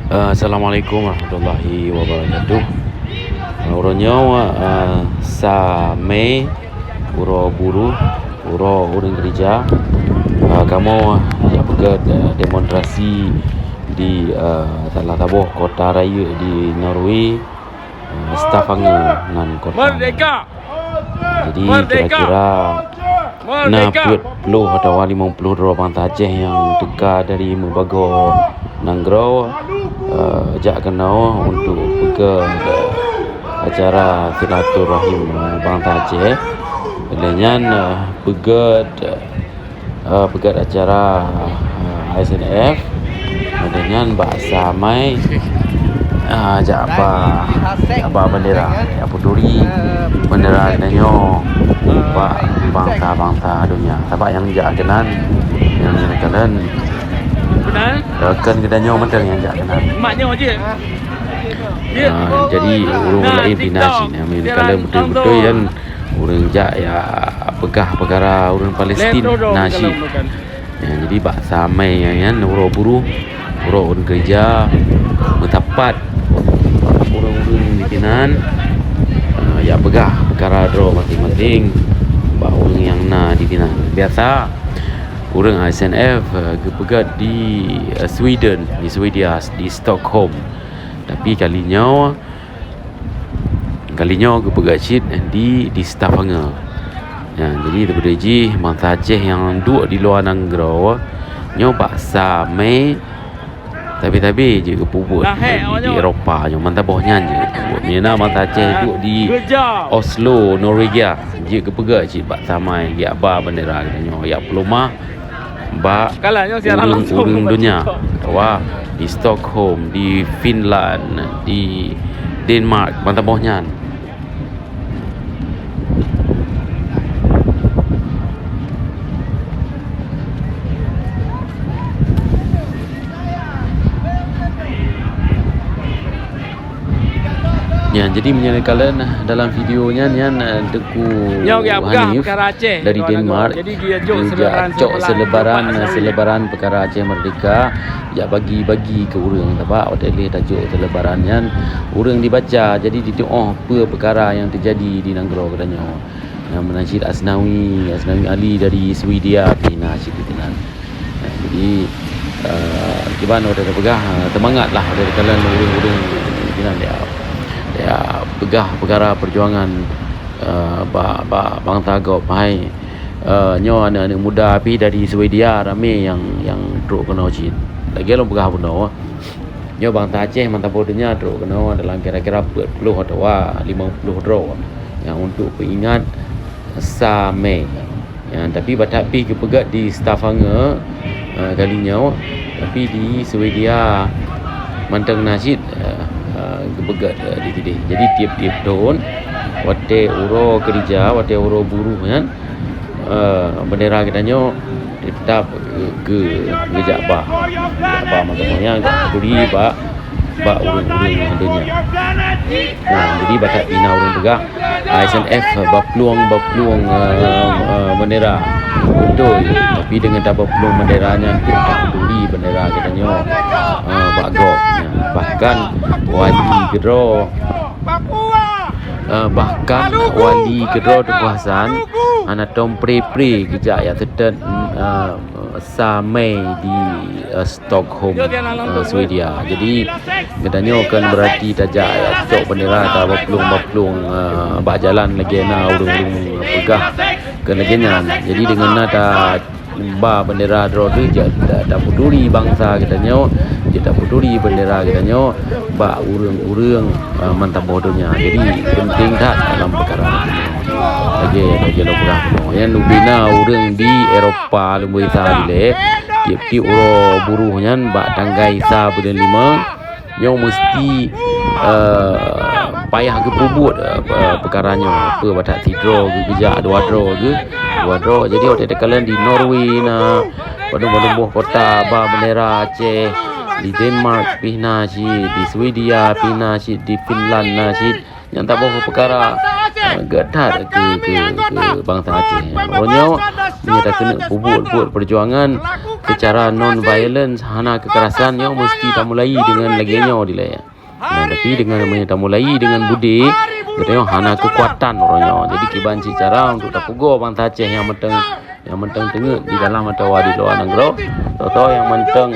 Assalamualaikum warahmatullahi wabarakatuh. Orangnya sa Mei uro buru uro urang gereja. Kamu ya bekat demonstrasi di Talah Taboh kota raya di Norway, Stavanger nan kota. Merdeka! Jadi Merdeka! kira-kira Merdeka! 40 atau 50 orang Aceh yang dekat dari Mebago Nanggro jak kenal untuk acara silaturahim bangsa Aceh. Dengan begat acara ISNF dengan bahasa mai jak apa bendera apa duri bendera danyo bangsa dunia. Sebab yang jak kenan yang kalian Benar? kan kedanyo mentang yang jak kenan. Maknya aja. Jadi urung lain binasi ni kalau betul-betul kan urang jak ya pegah perkara urang Palestin nasi. Jadi bahasa mai yang uro buru uro urang gereja bertapat urang-urang di kinan ya pegah perkara dro masing-masing ba urang yang di kinan. Biasa urang ISNF pegat di Sweden, di Swedia, di Stockholm. Tapi kalinya pegat shit di Stavanger. Ya, jadi daripada ji bangsa Aceh yang duduk di luar Nanggro nyo bahasa Mei tapi je kepubut di Eropah nyo mantabohnya je. Mina bangsa Aceh duduk di Oslo, Norwegia. Je kepegat shit bahasa Mei ya ba bendera nyo ya pelumah ba urang dunia. Wah, di Stockholm, di Finland, di Denmark, mantabohnya. Ya, jadi menyalakan dalam videonya nian deku Hanif dari Denmark. Jadi dia jok selebaran perkara Aceh Merdeka ya bagi-bagi ke urang sebab hotel tajuk selebarannya urang dibaca. Jadi ditengok apa perkara yang terjadi di Nanggro katanya. Yang menasyd Asnawi Ali dari Swedia pina nasyid itu kan. Jadi gimana dah pegah semangatlah dari kalian urang-urang gimana dia pegah perkara perjuangan bangsa Gop hai nyo anak-anak muda api dari Swedia ramai yang teruk kena ujian. Lagi lo pegah pun nyo bangsa Aceh mantap bodenya teruk kena dalam kira-kira 40 atau 50 draw yang untuk peringat sa Mei. Yang tapi batapi ke pegat di Stavanger kalinya tapi di Swedia mantang nasyid kebegat di sini. Jadi tiap-tiap tahun wate uro gereja, wate uro buruh kan bendera kitanya tetap ke gereja ba maknanya peduli ba urang-urang dunia. Jadi bakat bina urang pegah ISNF bapluang bendera betul, tapi dengan tak peluang benderanya tak peduli bendera kitanya bagok. Bahkan wali kedua kekuasaan anak tom pre kejap ya terden sa Mei di Stockholm, Swedia. Jadi katanya akan berarti tajak ya cok bendera tak bapluang bak jalan lagi urung pegah ke legennya. Jadi dengan nada ba bendera dro tu tak peduli bangsa katanya, dia tak peduli bendera katanya ba urang-urang mantap bodohnya. Jadi penting tak dalam perkara lagi lo berah yang bina urang di Eropah lumbu isa dile tiap-tiap uro buruhnya ba tanggai isa bulan 5 yang mesti payah ke perubut perkaranya apa batak tidro ke kejak dua draw. Jadi waktu kalian di Norway badung-badung kota ba bendera Aceh, di Denmark pina nasyid, di Swedia pina nasyid, di Finland nasyid yang tak boleh perkara gadat ke bangsa Aceh. Orangnya menyatakan buat perjuangan secara non violence hana kekerasan nyo mesti tak mulai dengan lagi nyo dilaya. Tapi dengan namanya tak mulai dengan budi katanya hana kekuatan orangnya. Jadi kibanci cara untuk tak pugo bangsa Aceh yang menteng tengah di dalam atau di luar negara atau yang menteng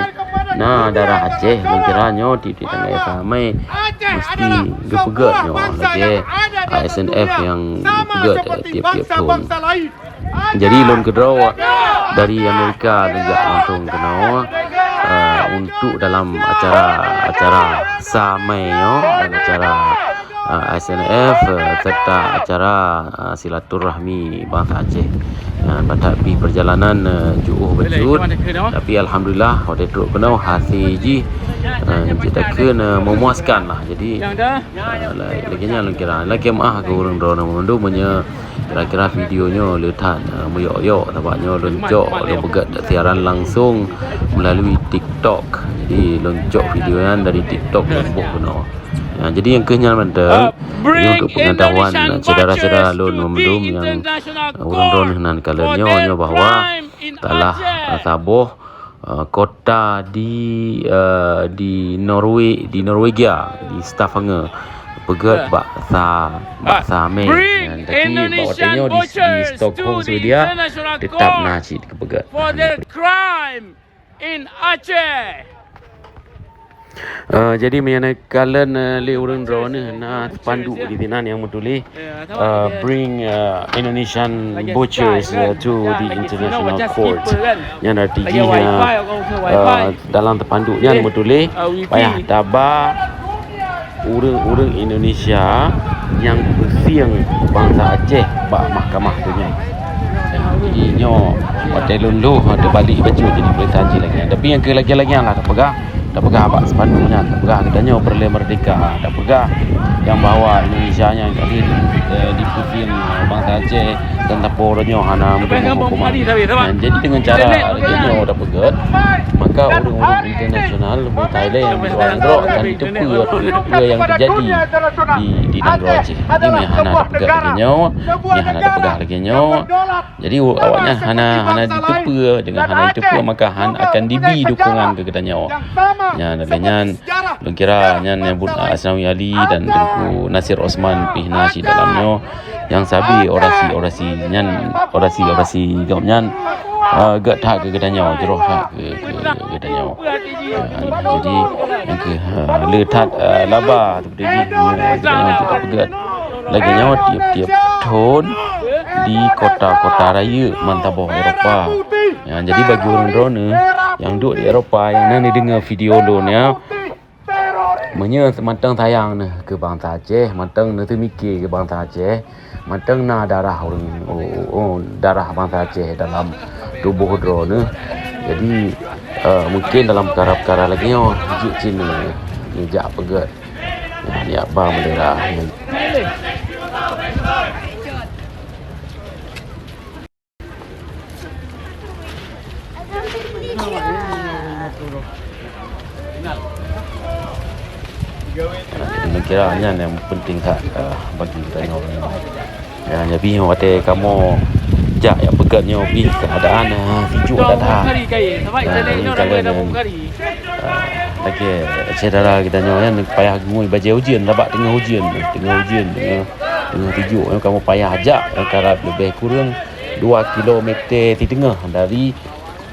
darah Aceh mengkiranyo di tengah ramai mesti gepegat nyo lagi ASNF yang gepegat tiap-tiap tahun. Jadi lon kedua dari Amerika juga langsung kenal untuk dalam acara Samai dan acara ASNF serta acara silaturahmi bangsa Aceh. Tapi perjalanan jauh berjut, tapi alhamdulillah waktu itu kenal hasil ji kita kena memuaskan lah. Jadi laginya kira lagi ke orang drone mundu punya kira-kira videonya letak moyok-yok tampaknya loncok begat siaran langsung melalui TikTok. Jadi loncok videonya dari TikTok lembut kenal. Jadi yang kenyal mentang ini untuk pengetahuan saudara-saudara lon memendum yang orang nan kalanya bahawa telah tabuh kota di Norwegia di Stavanger pegat baksa Mei dan tapi bawatnya di Stockholm Swedia tetap nasi kepegat crime in Aceh. Jadi menyanakan le orang drone pandu di tinan yang menulis bring Indonesian butchers to the international court. Yang artinya dalam terpandu yang menulis payah tabah orang Indonesia yang bersiang bangsa Aceh bak mahkamah dunia. Jadi nyo hotel dulu ada balik baju jadi boleh saji lagi. Tapi yang lagi-lagi yang lah tak pegang apa sepandunya, tak pegang katanya perle merdeka, tak pegang yang bawa Indonesia yang kali di pusing bangsa Aceh dan tapornya hana hukuman. Jadi dengan cara dia tak pegang, maka orang-orang internasional Thailand yang di luar negara akan ditepu yang terjadi di negara Aceh. Jadi ni hana tak pegang lagi nyawa, ni hana tak pegang lagi nyawa. Jadi awaknya hana ditepu, dengan hana ditepu maka han akan diberi dukungan ke kita nyawa. Dengan kira yang nyebut Asnawi Ali dan Tengku Nasir Osman pihna si dalamnya yang sabi orasi gamnyan gak tak ke gedanya jeroh tak ke gedanya. Jadi yang ke letak laba tu dia tidak pegat lagi nyawa tiap-tiap tahun di kota-kota raya mantabah Eropah. Jadi bagi orang drone yang duduk di Eropah yang nanti dengar video lo ni menya matang sayang ke bangsa Aceh, matang nanti mikir ke bangsa Aceh, matang darah orang darah bangsa Aceh dalam tubuh drone. Jadi mungkin dalam perkara-perkara lagi hijik Cina ni jak pegat ni apa melera kiranya yang penting tak bagi kita orang. Jadi waktu kamu jak yang pegatnya pergi keadaan sejuk dah. Lagi saudara kita yang payah ngui baca ujian labak tengah ujian tengah sejuk kamu payah ajak kalau lebih kurang 2 km di tengah dari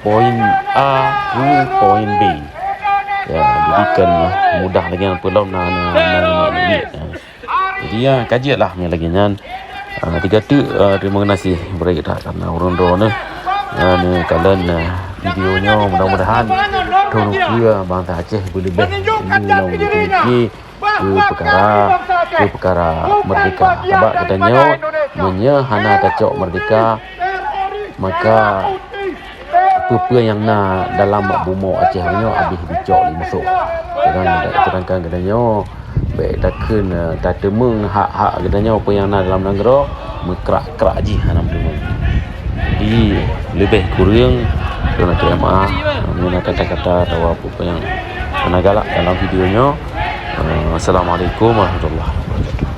poin A ke poin B. Jadi kan mudah lagi yang pulau jadi kajilah ni lagi nyan tiga tu terima kasih berai dah karena orang drone ni kalian videonya mudah-mudahan tolong dia bangsa Aceh boleh lebih ini ke perkara merdeka sebab katanya menya hana kacok merdeka maka apa yang dalam bumau Aceh punya habis dicok li masuk. Sedangkan katanya baik takkan tak temeng hak-hak katanya apa yang dalam negara mekrak-krak ji hana belum. Jadi lebih kurang kena terima guna kata-kata atau apa yang kena galak dalam videonya. Assalamualaikum warahmatullahi wabarakatuh.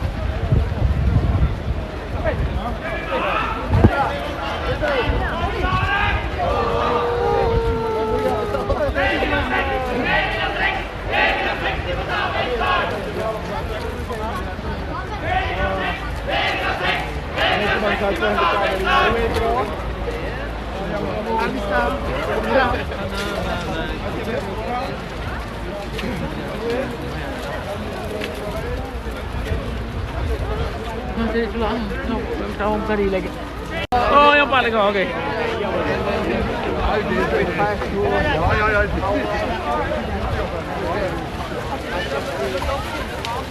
satu yang dekat dari metro. Yang bisa. Masih keluar. Tahu kali lagi. Oh, yang paling okey.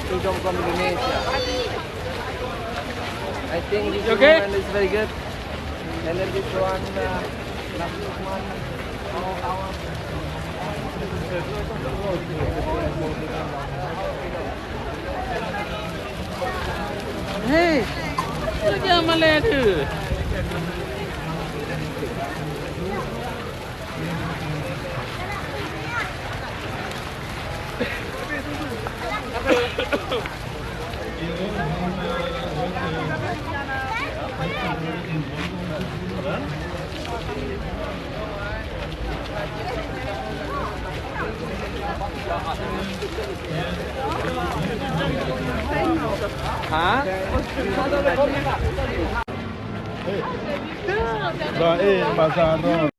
Freedom from Indonesia. I think this Okay. one is very good. And then this one, last one. Hey, jangan malah tu. Baik, pasal tu.